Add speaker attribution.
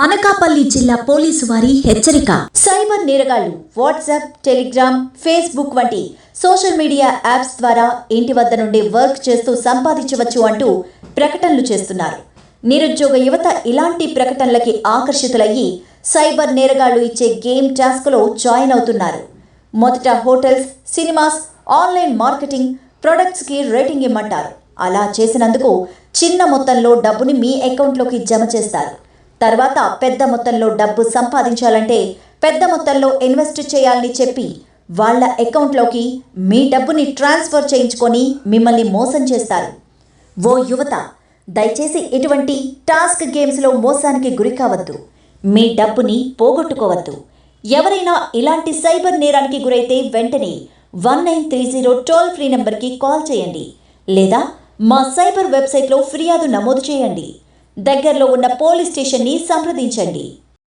Speaker 1: అనకాపల్లి జిల్లా పోలీసు వారి హెచ్చరిక. సైబర్ నేరగాళ్లు వాట్సాప్, టెలిగ్రామ్, ఫేస్బుక్ వంటి సోషల్ మీడియా యాప్స్ ద్వారా ఇంటి వద్ద నుండి వర్క్ చేస్తూ సంపాదించవచ్చు అంటూ ప్రకటనలు చేస్తున్నారు. నిరుద్యోగ యువత ఇలాంటి ప్రకటనలకి ఆకర్షితులయ్యి సైబర్ నేరగాళ్లు ఇచ్చే గేమ్ టాస్క్లో జాయిన్ అవుతున్నారు. మొదట హోటల్స్, సినిమాస్, ఆన్లైన్ మార్కెటింగ్, ప్రొడక్ట్స్కి రేటింగ్ ఇమ్మంటారు. అలా చేసినందుకు చిన్న మొత్తంలో డబ్బుని మీ అకౌంట్లోకి జమ చేస్తారు. తర్వాత పెద్ద మొత్తంలో డబ్బు సంపాదించాలంటే పెద్ద మొత్తంలో ఇన్వెస్ట్ చేయాలని చెప్పి వాళ్ళ అకౌంట్లోకి మీ డబ్బుని ట్రాన్స్ఫర్ చేయించుకొని మిమ్మల్ని మోసం చేస్తారు. ఓ యువత, దయచేసి ఇటువంటి టాస్క్ గేమ్స్లో మోసానికి గురి కావద్దు. మీ డబ్బుని పోగొట్టుకోవద్దు. ఎవరైనా ఇలాంటి సైబర్ నేరానికి గురైతే వెంటనే 1930 టోల్ ఫ్రీ నెంబర్కి కాల్ చేయండి, లేదా మా సైబర్ వెబ్సైట్లో ఫిర్యాదు నమోదు చేయండి. దగ్గరలో ఉన్న పోలీస్ స్టేషన్ని సంప్రదించండి.